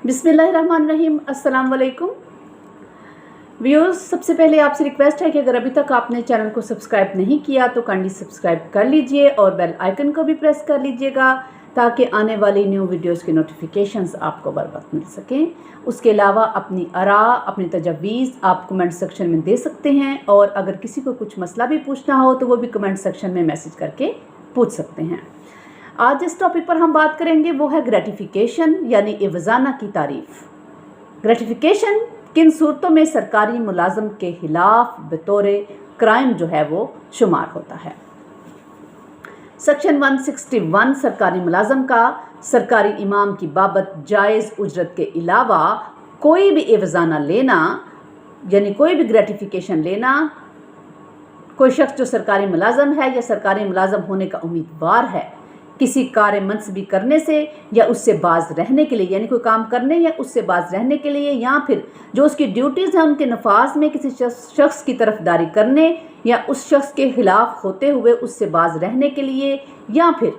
बिस्मिल्लाहिर्रहमानिर्रहीम। अस्सलाम वालेकुम व्यूअर्स, सबसे पहले आपसे रिक्वेस्ट है कि अगर अभी तक आपने चैनल को सब्सक्राइब नहीं किया तो काइंडली सब्सक्राइब कर लीजिए और बेल आइकन को भी प्रेस कर लीजिएगा ताकि आने वाली न्यू वीडियोस की नोटिफिकेशंस आपको बर वक्त मिल सकें। उसके अलावा अपनी आरा, अपनी तजवीज़ आप कमेंट सेक्शन में दे सकते हैं और अगर किसी को कुछ मसला भी पूछना हो तो वो भी कमेंट सेक्शन में मैसेज करके पूछ सकते हैं। आज जिस टॉपिक पर हम बात करेंगे वो है ग्रेटिफिकेशन यानी एवज़ाना की तारीफ़। ग्रेटिफिकेशन किन सूरतों में सरकारी मुलाजम के खिलाफ बतौर क्राइम जो है वो शुमार होता है। सेक्शन 161 सरकारी मुलाजम का सरकारी इमाम की बाबत जायज़ उजरत के अलावा कोई भी एवज़ाना लेना यानी कोई भी ग्रेटिफिकेशन लेना, कोई शख्स जो सरकारी मुलाजम है या सरकारी मुलाजम होने का उम्मीदवार है किसी कार्य मनसबी करने से या उससे बाज रहने के लिए, यानी कोई काम करने या उससे बाज रहने के लिए, या फिर जो उसकी ड्यूटीज़ हैं उनके नफाज में किसी शख्स की तरफदारी करने या उस शख्स के ख़िलाफ़ होते हुए उससे बाज रहने के लिए, या फिर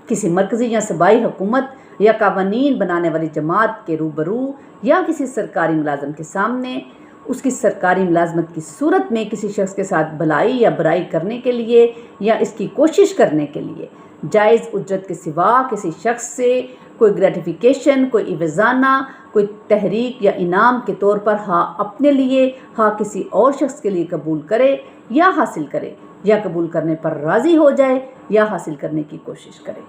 किसी मरकज़ी या सूबाई हुकूमत या कानून बनाने वाली जमात के रूबरू या किसी सरकारी मुलाजम के सामने उसकी सरकारी मुलाजमत की सूरत में किसी शख्स के साथ भलाई या बुराई करने के लिए या इसकी कोशिश करने के लिए जायज़ उजरत के सिवा किसी शख्स से कोई ग्रेटिफिकेशन, कोई एवज़ाना, कोई तहरीक या इनाम के तौर पर अपने लिए किसी और शख्स के लिए कबूल करे या हासिल करे या कबूल करने पर राज़ी हो जाए या हासिल करने की कोशिश करे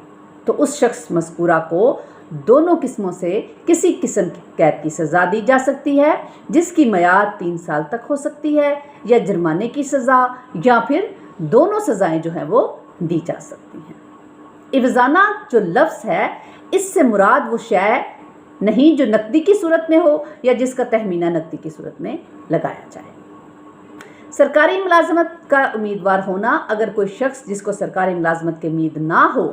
तो उस शख्स मज़कूरा को दोनों किस्मों से किसी किस्म की कैद की सज़ा दी जा सकती है जिसकी मियाद 3 साल तक हो सकती है, या जुर्माने की सज़ा, या फिर दोनों सज़ाएं जो हैं वो दी जा सकती हैं। एवज़ाना जो लफ्ज़ है इससे मुराद वो शय नहीं जो नकदी की सूरत में हो या जिसका तहमीना नकदी की सूरत में लगाया जाए। सरकारी मुलाजमत का उम्मीदवार होना, अगर कोई शख्स जिसको सरकारी मुलाजमत की उम्मीद ना हो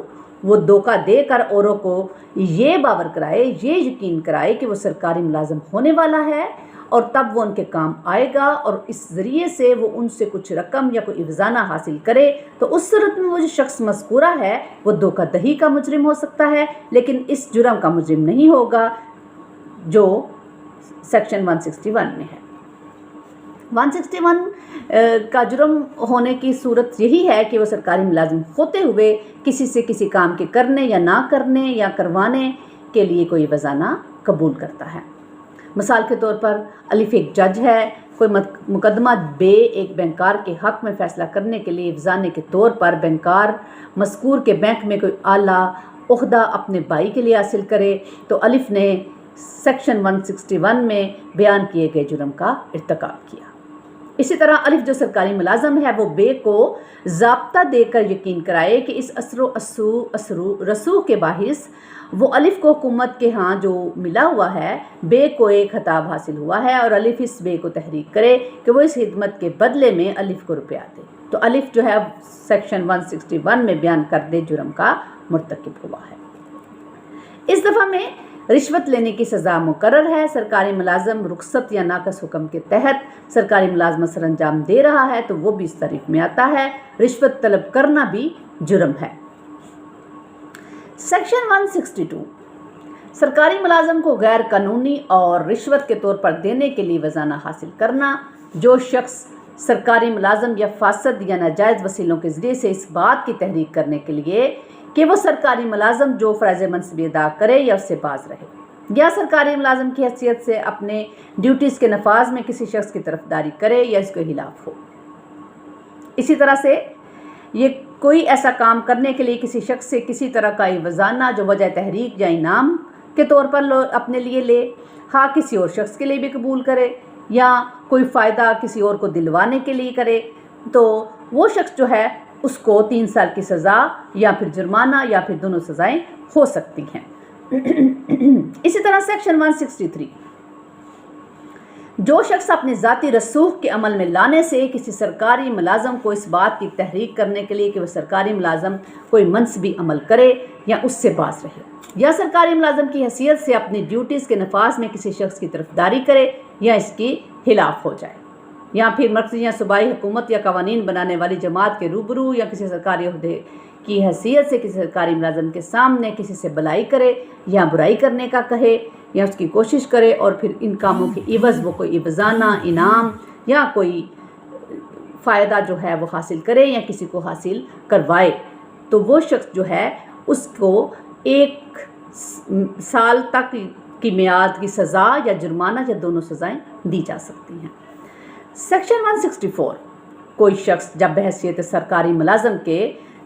वो धोखा देकर औरों को ये बावर कराए, ये यकीन कराए कि वो सरकारी मुलाजम होने वाला है और तब वो उनके काम आएगा और इस ज़रिए से वो उनसे कुछ रकम या कोई एवज़ाना हासिल करे, तो उस सूरत में वो जो शख्स मज़कूरा है वो धोखाधही का मुजरिम हो सकता है, लेकिन इस जुर्म का मुजरिम नहीं होगा जो सेक्शन 161 में है। 161 का जुर्म होने की सूरत यही है कि वो सरकारी मुलाजिम होते हुए किसी से किसी काम के करने या ना करने या करवाने के लिए कोई एवज़ाना कबूल करता है। मिसाल के तौर पर अलिफ एक जज है, कोई मुकदमा बे एक बैंकार के हक़ में फ़ैसला करने के लिए एवज़ाने के तौर पर बैंकार मज़कूर के बैंक में कोई आला ओहदा अपने भाई के लिए हासिल करे तो अलिफ ने सेक्शन 161 में बयान किए गए जुर्म का इर्तिकाब किया। इसी तरह अलिफ जो सरकारी मुलाजम है वो बे को ज़ाब्ता देकर यकीन कराए कि इस रसूख के बाहिस वो अलिफ को हुकूमत के जो मिला हुआ है बे को एक खिताब हासिल हुआ है और अलिफ इस बे को तहरीक करे कि वो इस खिदमत के बदले में अलिफ को रुपया दे, तो अलिफ जो है सेक्शन 161 में बयान कर दे जुर्म का मुर्तकिब हुआ है। इस दफ़ा में रिश्वत लेने की सज़ा मुकर्रर है। सरकारी मुलाजम रुखसत या नाकस हुक्म के तहत सरकारी मुलाजमत सर अंजाम दे रहा है तो वो भी इस तारीफ में आता है। रिश्वत तलब करना भी जुर्म है। सेक्शन 162 सरकारी मुलाजम को गैर कानूनी और रिश्वत के तौर पर देने के लिए वज़ाना हासिल करना। जो शख्स सरकारी मुलाजम या फासद या नाजायज़ वसीलों के ज़रिए से इस बात की तहरीक करने के लिए कि वो सरकारी मुलाजम जो फ़राइज़ मनसबी अदा करे या उससे बाज रहे या सरकारी मुलाजम की हैसियत से अपने ड्यूटीज़ के नफाज में किसी शख्स की तरफदारी करे या इसके खिलाफ हो। इसी तरह से ये कोई ऐसा काम करने के लिए किसी शख्स से किसी तरह का एवज़ाना जो वजह तहरीक या इनाम के तौर पर अपने लिए ले, किसी और शख्स के लिए भी कबूल करे या कोई फ़ायदा किसी और को दिलवाने के लिए करे तो वो शख्स जो है उसको 3 साल की सज़ा या फिर जुर्माना या फिर दोनों सज़ाएं हो सकती हैं। इसी तरह सेक्शन 163 जो शख्स अपने ज़ाती रसूख के अमल में लाने से किसी सरकारी मुलाजम को इस बात की तहरीक करने के लिए कि वह सरकारी मुलाजम कोई मनसबी अमल करे या उससे बाज रहे या सरकारी मुलाजम की हैसियत से अपनी ड्यूटीज़ के नफाज में किसी शख्स की तरफदारी करे या इसके खिलाफ हो जाए या फिर मरकज़ी या सूबाई हुकूमत या कानून बनाने वाली जमात के रूबरू या किसी सरकारी अहदे की हैसियत से किसी सरकारी मुलाजम के सामने किसी से भलाई करे या बुराई करने का कहे या उसकी कोशिश करे और फिर इन कामों के इवज़ वो कोई इवज़ाना इनाम या कोई फ़ायदा जो है वो हासिल करे या किसी को हासिल करवाए, तो वो शख्स जो है उसको 1 साल तक की मियाद की सज़ा या जुर्माना या दोनों सज़ाएं दी जा सकती हैं। सेक्शन 164, कोई शख्स जब बहैसियत सरकारी मुलाजम के,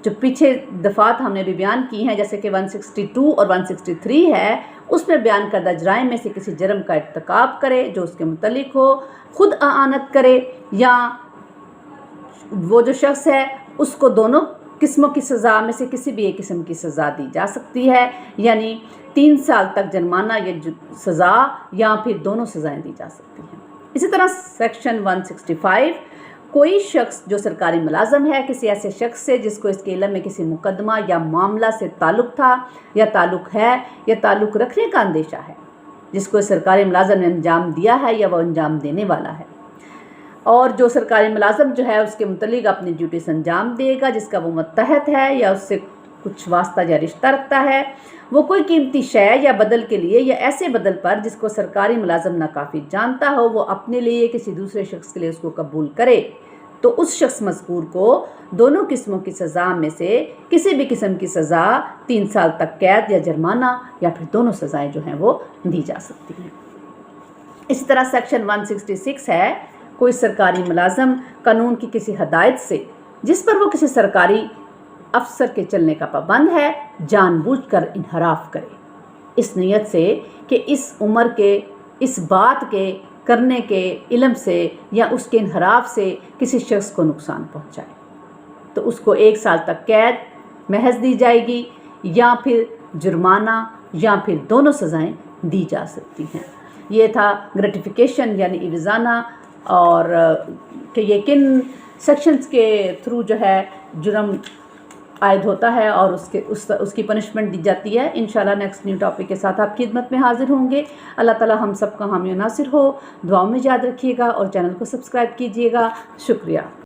जो पीछे दफ़ात हमने भी बयान की हैं जैसे कि 162 और 163 है, उसमें बयान करदा जराइम में से किसी जुर्म का इर्तिकाब करे जो उसके मुतल्लिक हो, खुद आनत करे या वो जो शख्स है उसको दोनों किस्मों की सज़ा में से किसी भी एक किस्म की सज़ा दी जा सकती है, यानी 3 साल तक जुर्माना या सज़ा या फिर दोनों सज़ाएं दी जा सकती हैं। इसी तरह सेक्शन 165, कोई शख्स जो सरकारी मुलाजम है किसी ऐसे शख्स से जिसको इसके इल्म में किसी मुकदमा या मामला से ताल्लुक़ था या ताल्लुक़ है या ताल्लुक़ रखने का अंदेशा है, जिसको सरकारी मुलाजम ने अंजाम दिया है या वो अंजाम देने वाला है, और जो सरकारी मुलाजम जो है उसके मुतल्लिक अपनी ड्यूटी से अंजाम देगा जिसका वो मुत्तहद है या उससे कुछ वास्ता या रिश्ता रखता है, वो कोई कीमती शय या बदल के लिए या ऐसे बदल पर जिसको सरकारी मुलाजम नाकाफ़ी जानता हो वो अपने लिए किसी दूसरे शख्स के लिए उसको कबूल करे, तो उस शख्स मज़कूर को दोनों किस्मों की सज़ा में से किसी भी किस्म की सज़ा 3 साल तक कैद या जुर्माना या फिर दोनों सज़ाएं जो हैं वो दी जा सकती हैं। इसी तरह सेक्शन 166 है, कोई सरकारी मुलाजम कानून की किसी हदायत से जिस पर वो किसी सरकारी अफसर के चलने का पाबंद है जानबूझकर इनहराफ करे, इस नीयत से कि इस उम्र के इस बात के करने के इल्म से या उसके इनहराफ से किसी शख्स को नुकसान पहुंचाए, तो उसको 1 साल तक कैद महज दी जाएगी या फिर जुर्माना या फिर दोनों सज़ाएं दी जा सकती हैं। ये था ग्रेटिफिकेशन यानी इवज़ाना, और कि ये किन सेक्शंस के थ्रू जो है जुर्म आयद होता है और उसकी पनिशमेंट दी जाती है। इंशाल्लाह नेक्स्ट न्यू टॉपिक के साथ आपकी खिदमत में हाजिर होंगे। अल्लाह ताला हम सब का हामी नासिर हो, दुआओं में याद रखिएगा और चैनल को सब्सक्राइब कीजिएगा। शुक्रिया।